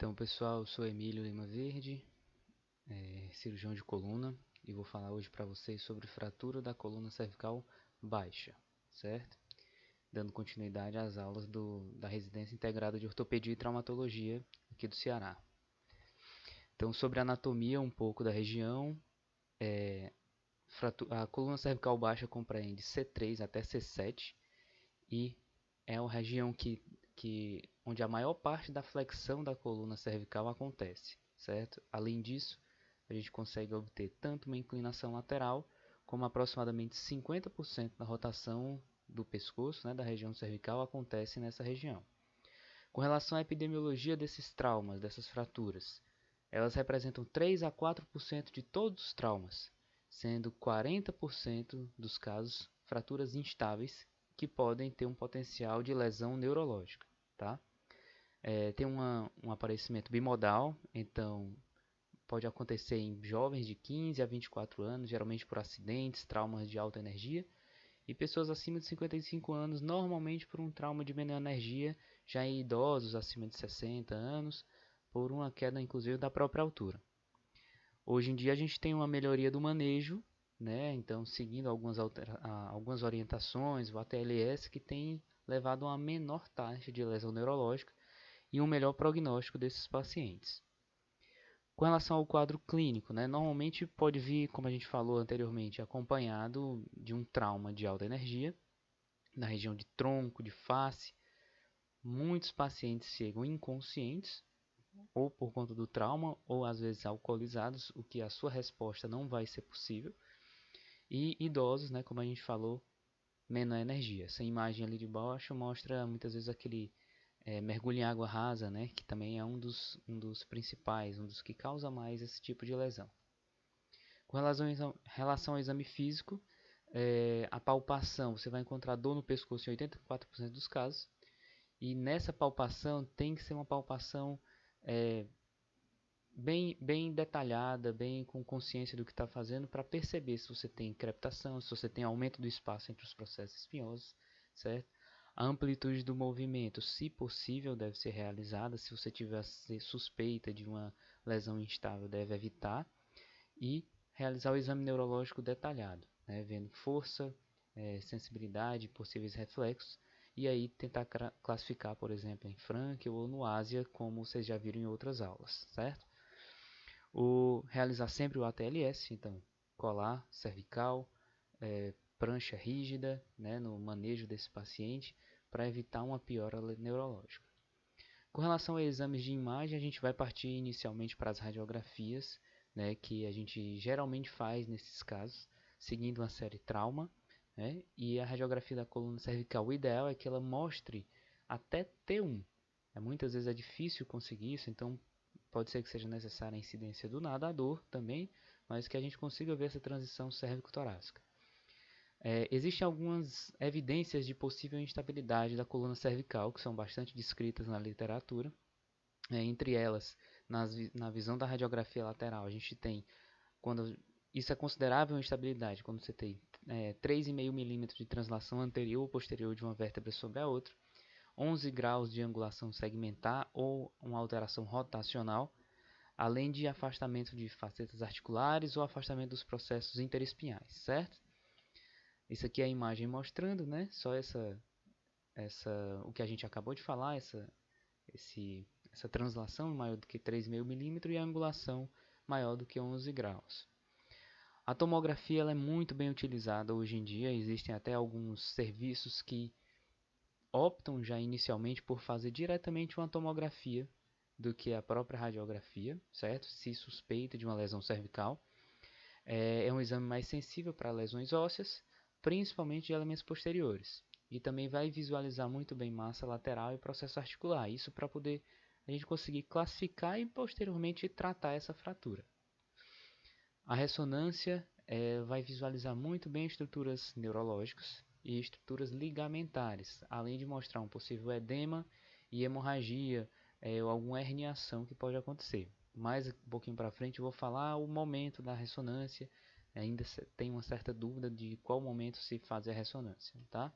Então, pessoal, eu sou Emílio Lima Verde, cirurgião de coluna, e vou falar hoje para vocês sobre fratura da coluna cervical baixa, certo? Dando continuidade às aulas da Residência Integrada de Ortopedia e Traumatologia aqui do Ceará. Então, sobre anatomia um pouco da região, a coluna cervical baixa compreende C3 até C7 e é a região onde a maior parte da flexão da coluna cervical acontece, certo? Além disso, a gente consegue obter tanto uma inclinação lateral, como aproximadamente 50% da rotação do pescoço, né, da região cervical, acontece nessa região. Com relação à epidemiologia desses traumas, dessas fraturas, elas representam 3 a 4% de todos os traumas, sendo 40% dos casos fraturas instáveis que podem ter um potencial de lesão neurológica, tá? Tem um aparecimento bimodal, então pode acontecer em jovens de 15 a 24 anos, geralmente por acidentes, traumas de alta energia, e pessoas acima de 55 anos, normalmente por um trauma de menor energia, já em idosos acima de 60 anos, por uma queda inclusive da própria altura. Hoje em dia a gente tem uma melhoria do manejo, né? Então seguindo algumas orientações, o ATLS, que tem levado a uma menor taxa de lesão neurológica e um melhor prognóstico desses pacientes. Com relação ao quadro clínico, né, normalmente pode vir, como a gente falou anteriormente, acompanhado de um trauma de alta energia, na região de tronco, de face. Muitos pacientes chegam inconscientes, ou por conta do trauma, ou às vezes alcoolizados, o que a sua resposta não vai ser possível. E idosos, né, como a gente falou, menor energia. Essa imagem ali de baixo mostra muitas vezes aquele mergulho em água rasa, né, que também é um dos principais, um dos que causa mais esse tipo de lesão. Com relação ao exame físico, a palpação, você vai encontrar dor no pescoço em 84% dos casos, e nessa palpação tem que ser uma palpação bem detalhada, bem com consciência do que está fazendo, para perceber se você tem crepitação, se você tem aumento do espaço entre os processos espinhosos, certo? A amplitude do movimento, se possível, deve ser realizada. Se você tiver suspeita de uma lesão instável, deve evitar. E realizar o exame neurológico detalhado, né? Vendo força, sensibilidade, possíveis reflexos. E aí tentar classificar, por exemplo, em Frankel ou no Ásia, como vocês já viram em outras aulas, certo? Realizar sempre o ATLS, então colar cervical, prancha rígida, né, no manejo desse paciente, para evitar uma piora neurológica. Com relação a exames de imagem, a gente vai partir inicialmente para as radiografias, né, que a gente geralmente faz nesses casos, seguindo uma série trauma, né, e a radiografia da coluna cervical, o ideal é que ela mostre até T1. Muitas vezes é difícil conseguir isso, então pode ser que seja necessária a incidência do nadador também, mas que a gente consiga ver essa transição cérvico-torácica. Existem algumas evidências de possível instabilidade da coluna cervical, que são bastante descritas na literatura. Entre elas, na visão da radiografia lateral, a gente tem, quando isso é considerável instabilidade, quando você tem 3,5 milímetros de translação anterior ou posterior de uma vértebra sobre a outra, 11 graus de angulação segmentar ou uma alteração rotacional, além de afastamento de facetas articulares ou afastamento dos processos interespinhais, certo? Isso aqui é a imagem mostrando, né? Só o que a gente acabou de falar, essa translação maior do que 3,5 milímetros e a angulação maior do que 11 graus. A tomografia ela é muito bem utilizada hoje em dia, existem até alguns serviços que optam já inicialmente por fazer diretamente uma tomografia do que a própria radiografia, certo? Se suspeita de uma lesão cervical. É um exame mais sensível para lesões ósseas, principalmente de elementos posteriores. E também vai visualizar muito bem massa lateral e processo articular. Isso para poder a gente conseguir classificar e posteriormente tratar essa fratura. A ressonância vai visualizar muito bem estruturas neurológicas e estruturas ligamentares, além de mostrar um possível edema e hemorragia ou alguma herniação que pode acontecer. Mais um pouquinho para frente eu vou falar o momento da ressonância. Ainda tem uma certa dúvida de qual momento se faz a ressonância, tá?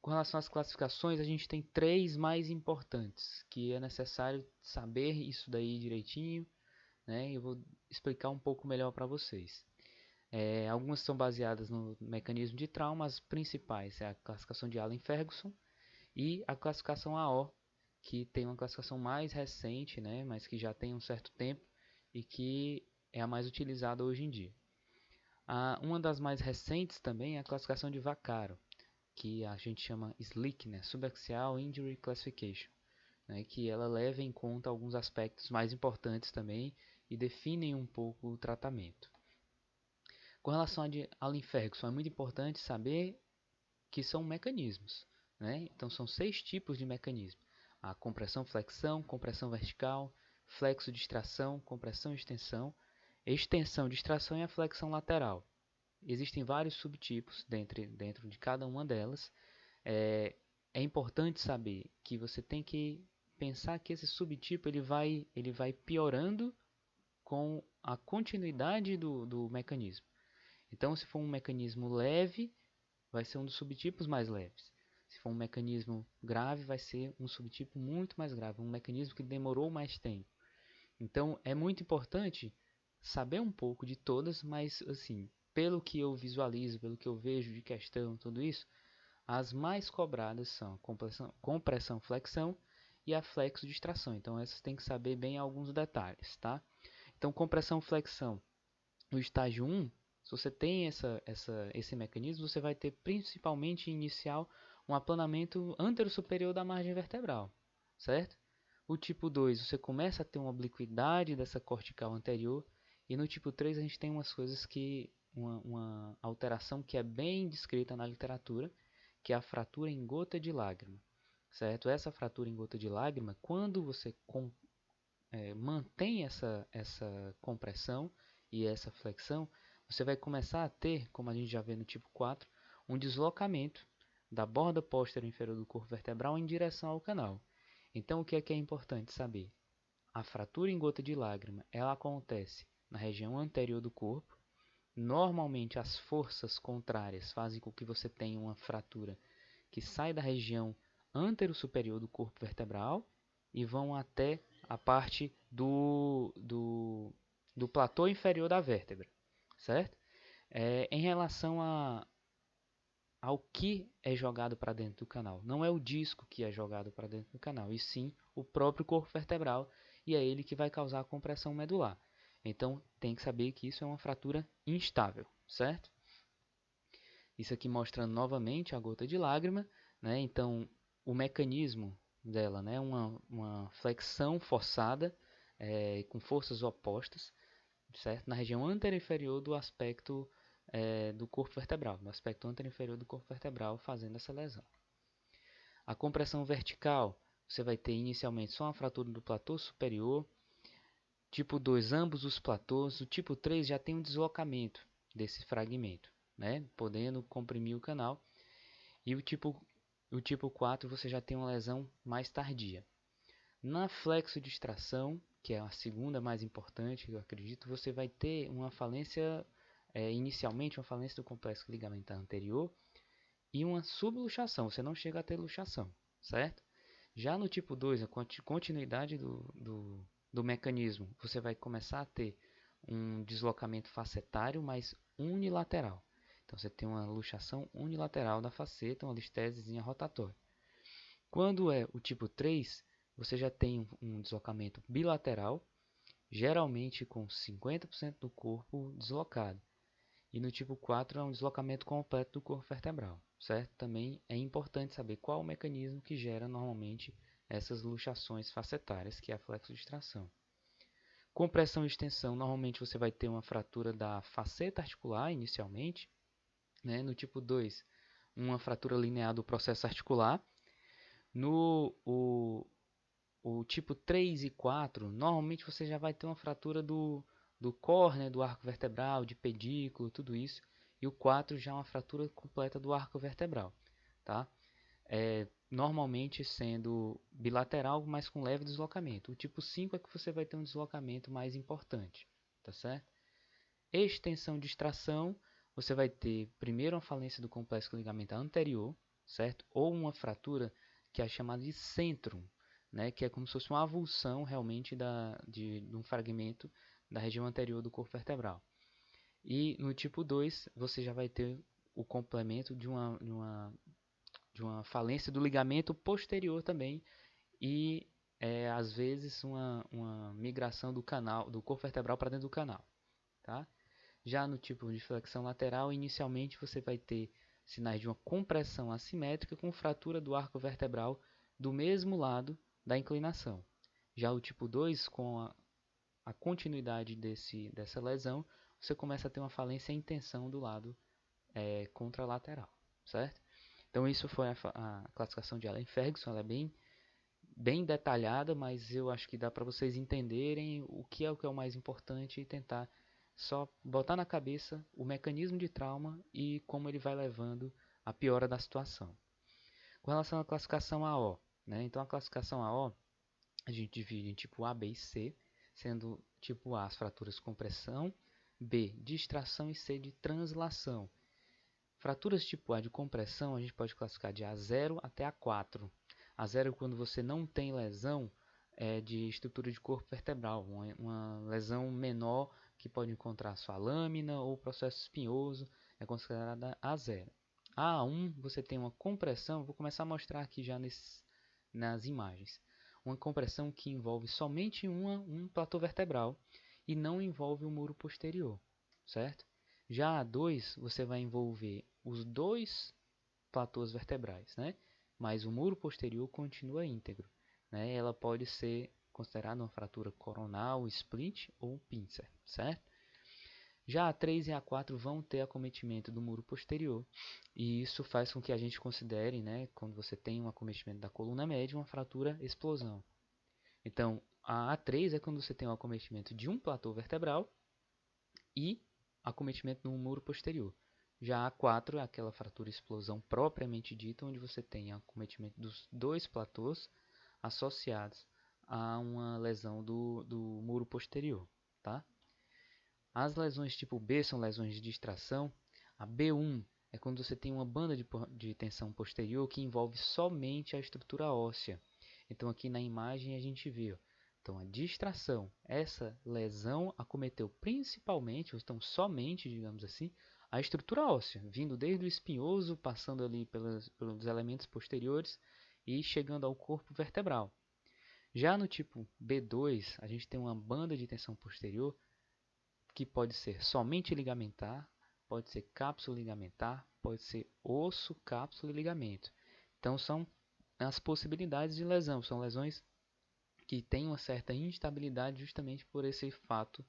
Com relação às classificações, a gente tem 3 mais importantes, que é necessário saber isso daí direitinho, né? Eu vou explicar um pouco melhor para vocês. Algumas são baseadas no mecanismo de trauma, as principais é a classificação de Allen-Ferguson e a classificação AO, que tem uma classificação mais recente, né? Mas que já tem um certo tempo e que é a mais utilizada hoje em dia. Uma das mais recentes também é a classificação de Vaccaro, que a gente chama SLIC, né? Subaxial Injury Classification, né? Que ela leva em conta alguns aspectos mais importantes também e definem um pouco o tratamento. Com relação a Allen-Ferguson, é muito importante saber que são mecanismos, né? Então são 6 tipos de mecanismo: a compressão-flexão, compressão vertical, flexo-distração, compressão-extensão, extensão-distração e a flexão lateral. Existem vários subtipos dentro de cada uma delas. É importante saber que você tem que pensar que esse subtipo ele vai piorando com a continuidade do mecanismo. Então, se for um mecanismo leve, vai ser um dos subtipos mais leves. Se for um mecanismo grave, vai ser um subtipo muito mais grave, um mecanismo que demorou mais tempo. Então, é muito importante saber um pouco de todas, mas assim, pelo que eu visualizo, pelo que eu vejo de questão, tudo isso, as mais cobradas são a compressão-flexão e a flexo-distração. Então, essas tem que saber bem alguns detalhes, tá? Então, compressão-flexão, no estágio 1, se você tem esse mecanismo, você vai ter principalmente inicial um aplanamento antero-superior da margem vertebral, certo? O tipo 2, você começa a ter uma obliquidade dessa cortical anterior, e no tipo 3 a gente tem umas coisas que uma alteração que é bem descrita na literatura, que é a fratura em gota de lágrima, certo? Essa fratura em gota de lágrima, quando você mantém essa compressão e essa flexão, você vai começar a ter, como a gente já vê no tipo 4, um deslocamento da borda posterior inferior do corpo vertebral em direção ao canal. Então, o que é importante saber? A fratura em gota de lágrima, ela acontece na região anterior do corpo. Normalmente, as forças contrárias fazem com que você tenha uma fratura que sai da região antero-superior do corpo vertebral e vão até a parte do platô inferior da vértebra, certo? Em relação ao que é jogado para dentro do canal, não é o disco que é jogado para dentro do canal, e sim o próprio corpo vertebral, e é ele que vai causar a compressão medular. Então tem que saber que isso é uma fratura instável, certo? Isso aqui mostrando novamente a gota de lágrima, né? Então o mecanismo dela, né? Uma flexão forçada com forças opostas, certo? Na região anterior do aspecto do corpo vertebral, no aspecto anterior do corpo vertebral, fazendo essa lesão. A compressão vertical, você vai ter inicialmente só uma fratura do platô superior. Tipo 2, ambos os platôs. O tipo 3 já tem um deslocamento desse fragmento, né? Podendo comprimir o canal. E o tipo 4 você já tem uma lesão mais tardia. Na flexodistração, que é a segunda mais importante, eu acredito, você vai ter uma falência, inicialmente uma falência do complexo ligamentar anterior e uma subluxação, você não chega a ter luxação, certo? Já no tipo 2, a continuidade do mecanismo, você vai começar a ter um deslocamento facetário, mas unilateral. Então você tem uma luxação unilateral da faceta, uma listésezinha rotatória. Quando é o tipo 3, você já tem um deslocamento bilateral, geralmente com 50% do corpo deslocado. E no tipo 4 é um deslocamento completo do corpo vertebral, certo? Também é importante saber qual o mecanismo que gera normalmente essas luxações facetárias, que é a flexodistração. Compressão e extensão, normalmente você vai ter uma fratura da faceta articular inicialmente, né? No tipo 2, uma fratura linear do processo articular. No o tipo 3 e 4, normalmente você já vai ter uma fratura do core, né, do arco vertebral, de pedículo, tudo isso. E o 4 já é uma fratura completa do arco vertebral, tá? Normalmente sendo bilateral, mas com leve deslocamento. O tipo 5 é que você vai ter um deslocamento mais importante, tá certo? Extensão de extração, você vai ter primeiro uma falência do complexo ligamentar anterior, certo? Ou uma fratura que é chamada de centrum, né? Que é como se fosse uma avulsão realmente de um fragmento da região anterior do corpo vertebral. E no tipo 2, você já vai ter o complemento de uma falência do ligamento posterior também e às vezes uma migração do canal do corpo vertebral para dentro do canal, tá? Já no tipo de flexão lateral, inicialmente você vai ter sinais de uma compressão assimétrica com fratura do arco vertebral do mesmo lado da inclinação. Já o tipo 2, com a continuidade dessa lesão, você começa a ter uma falência em tensão do lado contralateral, certo? Então isso foi a classificação de Allen Ferguson, ela é bem detalhada, mas eu acho que dá para vocês entenderem o que é o mais importante e tentar só botar na cabeça o mecanismo de trauma e como ele vai levando à piora da situação. Com relação à classificação AO, né? Então a classificação AO a gente divide em tipo A, B e C, sendo tipo A as fraturas com compressão, B distração e C de translação. Fraturas tipo A de compressão a gente pode classificar de A0 até A4. A0 quando você não tem lesão de estrutura de corpo vertebral, uma lesão menor que pode encontrar sua lâmina ou processo espinhoso, é considerada A0. A1 você tem uma compressão, vou começar a mostrar aqui já nas imagens. Uma compressão que envolve somente um platô vertebral e não envolve o muro posterior, certo? Já a 2 você vai envolver os dois platôs vertebrais, né? Mas o muro posterior continua íntegro, né? Ela pode ser considerada uma fratura coronal, split ou pincer, certo? Já a 3 e a 4 vão ter acometimento do muro posterior, e isso faz com que a gente considere, né, quando você tem um acometimento da coluna média, uma fratura explosão. Então, a A3 é quando você tem um acometimento de um platô vertebral e acometimento no muro posterior. Já a 4 é aquela fratura explosão propriamente dita, onde você tem acometimento dos dois platôs associados a uma lesão do muro posterior, tá? As lesões tipo B são lesões de distração. A B1 é quando você tem uma banda de tensão posterior que envolve somente a estrutura óssea. Então aqui na imagem a gente vê, ó, então a distração, essa lesão acometeu principalmente, ou então somente, digamos assim, a estrutura óssea, vindo desde o espinhoso, passando ali pelos elementos posteriores e chegando ao corpo vertebral. Já no tipo B2, a gente tem uma banda de tensão posterior que pode ser somente ligamentar, pode ser cápsula ligamentar, pode ser osso, cápsula e ligamento. Então são as possibilidades de lesão, são lesões que têm uma certa instabilidade justamente por esse fato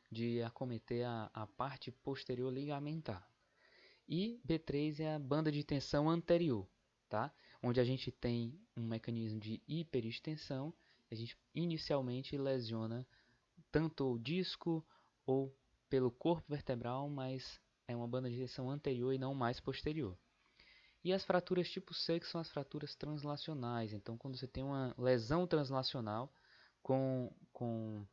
de acometer a parte posterior ligamentar. E B3 é a banda de tensão anterior, tá? Onde a gente tem um mecanismo de hiperextensão, a gente inicialmente lesiona tanto o disco ou pelo corpo vertebral, mas é uma banda de tensão anterior e não mais posterior. E as fraturas tipo C, que são as fraturas translacionais. Então, quando você tem uma lesão translacional com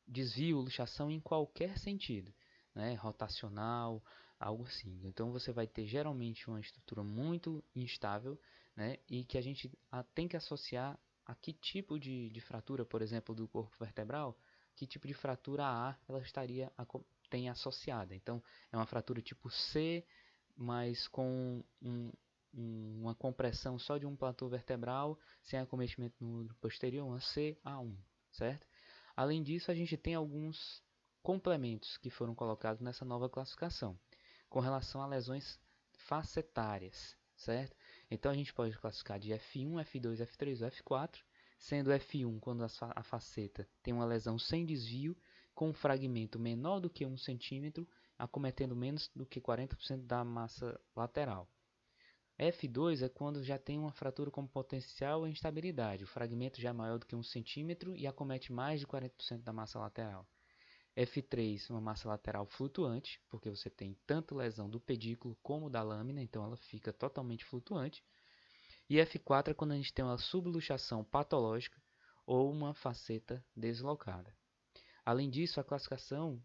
desvio, luxação em qualquer sentido, né? Rotacional, algo assim. Então, você vai ter geralmente uma estrutura muito instável, né? E que a gente tem que associar a que tipo de fratura, por exemplo, do corpo vertebral, que tipo de fratura A ela tem associada. Então, é uma fratura tipo C, mas com uma compressão só de um platô vertebral, sem acometimento no posterior, uma CA1, certo? Além disso, a gente tem alguns complementos que foram colocados nessa nova classificação, com relação a lesões facetárias, certo? Então a gente pode classificar de F1, F2, F3 ou F4, sendo F1 quando a faceta tem uma lesão sem desvio, com um fragmento menor do que 1 cm, acometendo menos do que 40% da massa lateral. F2 é quando já tem uma fratura com potencial instabilidade, o fragmento já é maior do que 1 cm e acomete mais de 40% da massa lateral. F3, uma massa lateral flutuante, porque você tem tanto lesão do pedículo como da lâmina, então ela fica totalmente flutuante. E F4 é quando a gente tem uma subluxação patológica ou uma faceta deslocada. Além disso, a classificação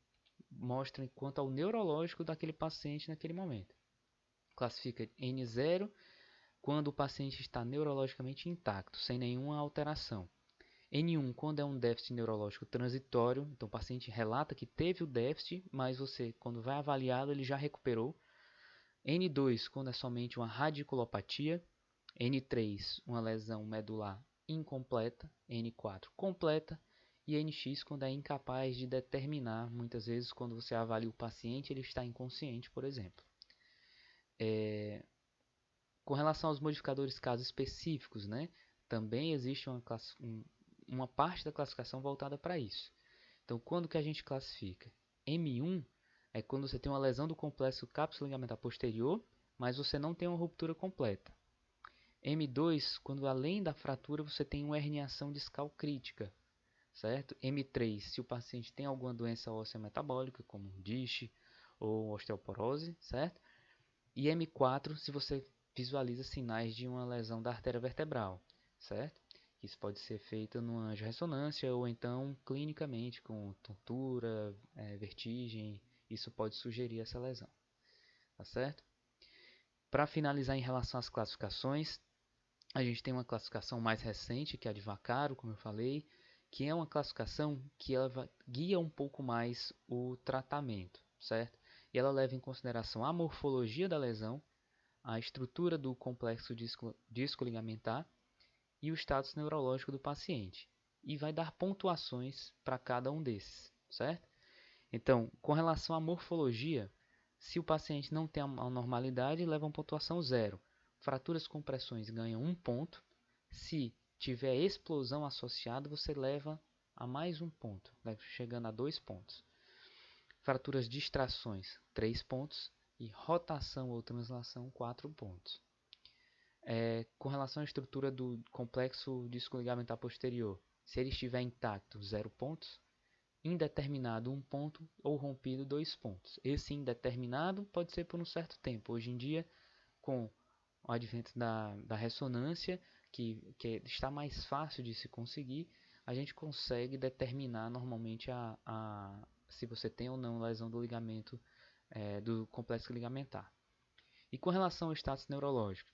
mostra quanto ao neurológico daquele paciente naquele momento. classifica N0 quando o paciente está neurologicamente intacto, sem nenhuma alteração. N1 quando é um déficit neurológico transitório, então o paciente relata que teve o déficit, mas você, quando vai avaliá-lo, ele já recuperou. N2 quando é somente uma radiculopatia. N3 uma lesão medular incompleta. N4 completa. E NX quando é incapaz de determinar, muitas vezes quando você avalia o paciente, ele está inconsciente, por exemplo. Com relação aos modificadores casos específicos, né, também existe uma parte da classificação voltada para isso. Então, quando que a gente classifica? M1 é quando você tem uma lesão do complexo cápsula ligamentar posterior, mas você não tem uma ruptura completa. M2, quando além da fratura você tem uma herniação discal crítica, certo? M3, se o paciente tem alguma doença óssea metabólica, como DISH ou osteoporose, certo? E M4, se você visualiza sinais de uma lesão da artéria vertebral, certo? Isso pode ser feito numa angiorressonância ou então clinicamente com tontura, vertigem. Isso pode sugerir essa lesão, tá certo? Para finalizar em relação às classificações, a gente tem uma classificação mais recente, que é a de Vaccaro, como eu falei, que é uma classificação que ela guia um pouco mais o tratamento, certo? E ela leva em consideração a morfologia da lesão, a estrutura do complexo disco-ligamentar e o status neurológico do paciente. E vai dar pontuações para cada um desses, certo? Então, com relação à morfologia, se o paciente não tem a normalidade, leva uma pontuação 0. Fraturas com compressões ganham 1 ponto. Se tiver explosão associada, você leva a mais 1 ponto, chegando a 2 pontos. Fraturas de distrações, 3 pontos. E rotação ou translação, 4 pontos. Com relação à estrutura do complexo disco-ligamentar posterior, se ele estiver intacto, 0 pontos. Indeterminado, 1 ponto, ou rompido, 2 pontos. Esse indeterminado pode ser por um certo tempo. Hoje em dia, com o advento da ressonância, que está mais fácil de se conseguir, a gente consegue determinar normalmente se você tem ou não lesão do ligamento do complexo ligamentar. E com relação ao status neurológico,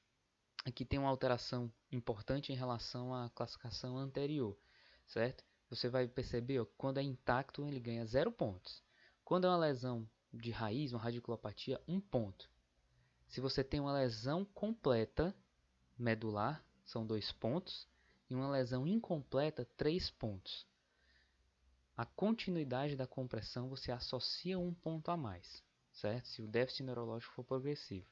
aqui tem uma alteração importante em relação à classificação anterior, certo? Você vai perceber, ó, quando é intacto ele ganha 0 pontos. Quando é uma lesão de raiz, uma radiculopatia, 1 ponto. Se você tem uma lesão completa medular, são 2 pontos. E uma lesão incompleta, 3 pontos. A continuidade da compressão você associa 1 ponto a mais, certo? Se o déficit neurológico for progressivo.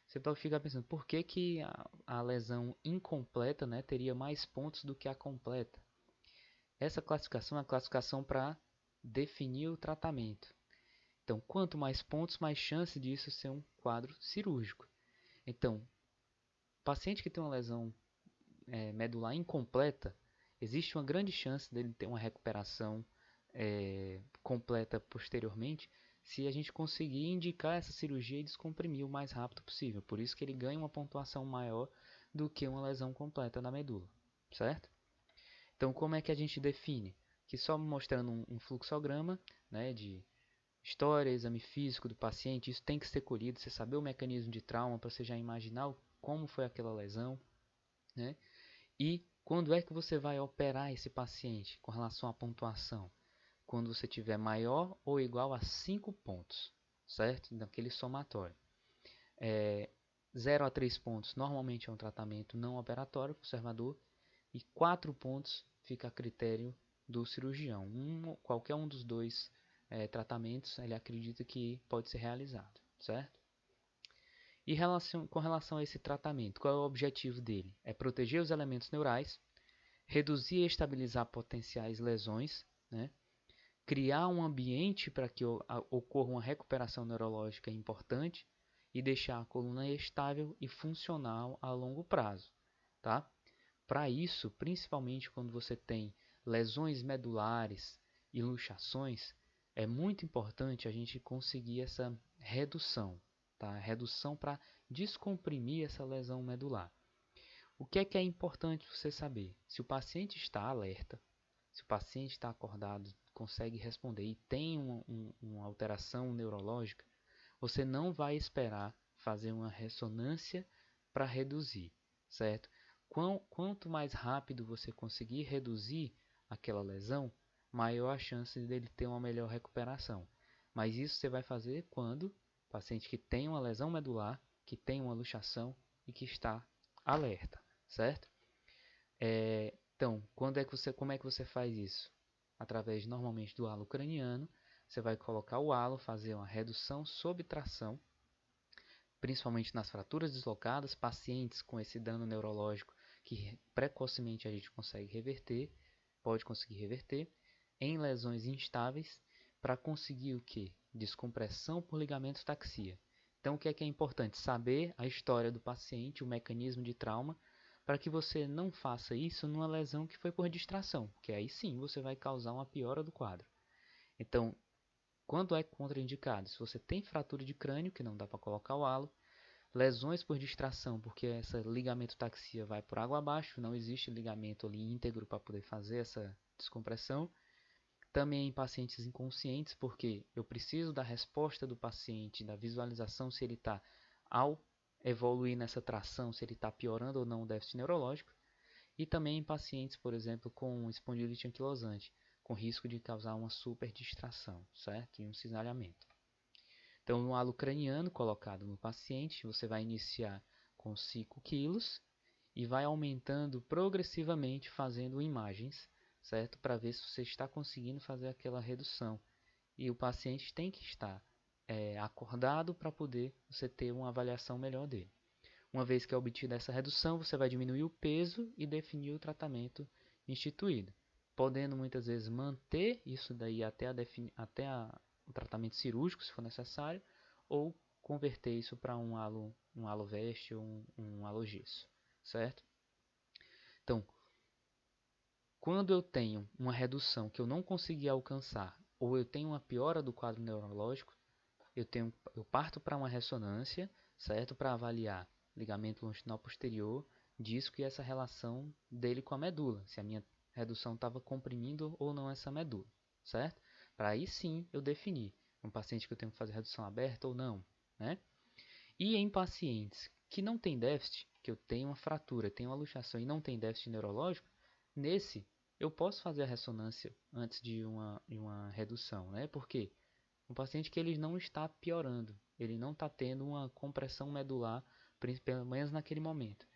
Você pode ficar pensando, por que a lesão incompleta, né, teria mais pontos do que a completa? Essa classificação é a classificação para definir o tratamento. Então, quanto mais pontos, mais chance disso ser um quadro cirúrgico. Então, paciente que tem uma lesão medular incompleta, existe uma grande chance dele ter uma recuperação completa posteriormente, se a gente conseguir indicar essa cirurgia e descomprimir o mais rápido possível. Por isso que ele ganha uma pontuação maior do que uma lesão completa na medula, certo? Então, como é que a gente define? Que só mostrando um fluxograma, né, de história, exame físico do paciente, isso tem que ser colhido, você saber o mecanismo de trauma para você já imaginar como foi aquela lesão, né? E quando é que você vai operar esse paciente com relação à pontuação? Quando você tiver maior ou igual a 5 pontos, certo? Naquele somatório. 0 a 3 pontos normalmente é um tratamento não operatório, conservador, e 4 pontos fica a critério do cirurgião. Qualquer um dos dois tratamentos ele acredita que pode ser realizado, certo? E com relação a esse tratamento, qual é o objetivo dele? É proteger os elementos neurais, reduzir e estabilizar potenciais lesões, né? Criar um ambiente para que ocorra uma recuperação neurológica importante e deixar a coluna estável e funcional a longo prazo, tá? Para isso, principalmente quando você tem lesões medulares e luxações, é muito importante a gente conseguir essa redução, tá? Redução para descomprimir essa lesão medular. O que é importante você saber? Se o paciente está alerta, se o paciente está acordado, consegue responder e tem uma alteração neurológica, você não vai esperar fazer uma ressonância para reduzir, certo? Quanto mais rápido você conseguir reduzir aquela lesão, maior a chance dele ter uma melhor recuperação. Mas isso você vai fazer quando paciente que tem uma lesão medular, que tem uma luxação e que está alerta, certo? Então, como é que você faz isso? Através normalmente do halo craniano, você vai colocar o halo, fazer uma redução sob tração, principalmente nas fraturas deslocadas, pacientes com esse dano neurológico que precocemente a gente pode conseguir reverter, em lesões instáveis, para conseguir o que? Descompressão por ligamento taxia. Então, o que é importante? Saber a história do paciente, o mecanismo de trauma, para que você não faça isso numa lesão que foi por distração, que aí sim você vai causar uma piora do quadro. Então, quando é contraindicado? Se você tem fratura de crânio, que não dá para colocar o halo, lesões por distração, porque essa ligamento taxia vai por água abaixo, não existe ligamento ali íntegro para poder fazer essa descompressão. Também em pacientes inconscientes, porque eu preciso da resposta do paciente, da visualização se ele está, ao evoluir nessa tração, se ele está piorando ou não o déficit neurológico. E também em pacientes, por exemplo, com espondilite anquilosante, com risco de causar uma superdistração, certo? E um cisalhamento. Então, no halo craniano colocado no paciente, você vai iniciar com 5 quilos e vai aumentando progressivamente fazendo imagens, certo? Para ver se você está conseguindo fazer aquela redução. E o paciente tem que estar acordado para poder você ter uma avaliação melhor dele. Uma vez que é obtida essa redução, você vai diminuir o peso e definir o tratamento instituído, podendo muitas vezes manter isso daí até o tratamento cirúrgico, se for necessário, ou converter isso para um haloveste ou um halogesso, certo? Então, quando eu tenho uma redução que eu não consegui alcançar, ou eu tenho uma piora do quadro neurológico, eu parto para uma ressonância, certo? Para avaliar ligamento longitudinal posterior, disco e essa relação dele com a medula, se a minha redução estava comprimindo ou não essa medula, certo? Para aí sim eu definir um paciente que eu tenho que fazer redução aberta ou não, né? E em pacientes que não tem déficit, que eu tenho uma fratura, tenho uma luxação e não tem déficit neurológico, nesse eu posso fazer a ressonância antes de uma redução, né? Porque um paciente que ele não está piorando, ele não está tendo uma compressão medular, pelo menos naquele momento.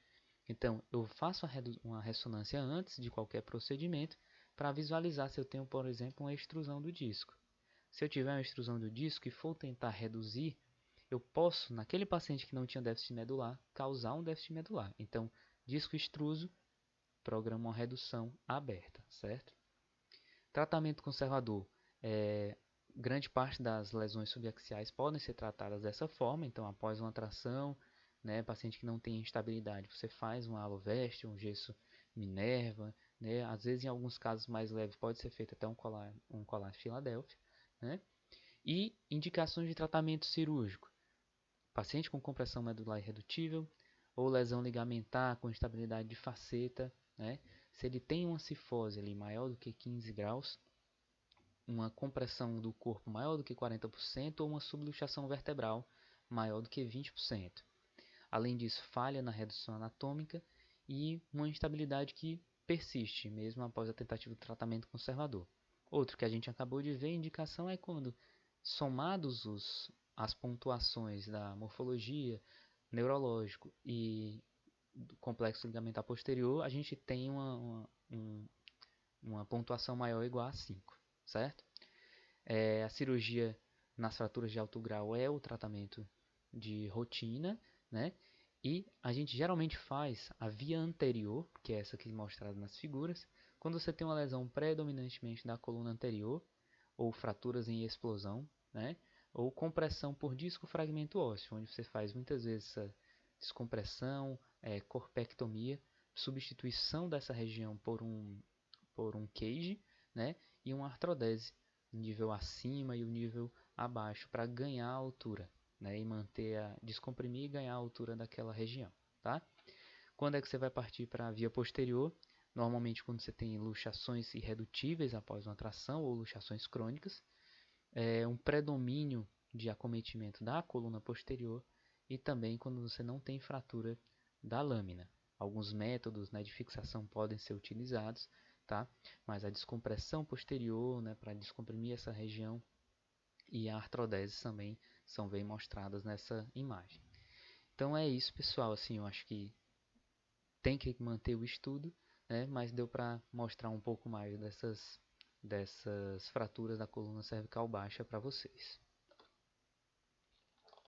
Então, eu faço uma ressonância antes de qualquer procedimento para visualizar se eu tenho, por exemplo, uma extrusão do disco. Se eu tiver uma extrusão do disco e for tentar reduzir, eu posso, naquele paciente que não tinha déficit medular, causar um déficit medular. Então, disco extruso, programa uma redução aberta, certo? Tratamento conservador. Grande parte das lesões subaxiais podem ser tratadas dessa forma. Então, após uma tração, né, paciente que não tem instabilidade, você faz um haloveste, um gesso Minerva, né? Às vezes, em alguns casos mais leves, pode ser feito até um colar Filadélfia, né? E indicações de tratamento cirúrgico. Paciente com compressão medular irredutível ou lesão ligamentar com instabilidade de faceta, né? Se ele tem uma cifose ali maior do que 15 graus, uma compressão do corpo maior do que 40% ou uma subluxação vertebral maior do que 20%. Além disso, falha na redução anatômica e uma instabilidade que persiste mesmo após a tentativa de tratamento conservador. Outro que a gente acabou de ver, indicação é quando somados as pontuações da morfologia, neurológico e do complexo ligamentar posterior, a gente tem uma pontuação maior ou igual a 5, certo? A cirurgia nas fraturas de alto grau é o tratamento de rotina, né? E a gente geralmente faz a via anterior, que é essa aqui mostrada nas figuras, quando você tem uma lesão predominantemente da coluna anterior, ou fraturas em explosão, né? Ou compressão por disco fragmento ósseo, onde você faz muitas vezes essa descompressão, corpectomia, substituição dessa região por um cage, né? E uma artrodese, um nível acima e o um nível abaixo, para ganhar a altura, né? E descomprimir e ganhar a altura daquela região, tá? Quando é que você vai partir para a via posterior? Normalmente quando você tem luxações irredutíveis após uma tração ou luxações crônicas, um predomínio de acometimento da coluna posterior e também quando você não tem fratura da lâmina. Alguns métodos, né, de fixação podem ser utilizados, tá? Mas a descompressão posterior, né, para descomprimir essa região, e a artrodese também são bem mostradas nessa imagem. Então é isso, pessoal. Assim, eu acho que tem que manter o estudo, né? Mas deu para mostrar um pouco mais dessas fraturas da coluna cervical baixa para vocês.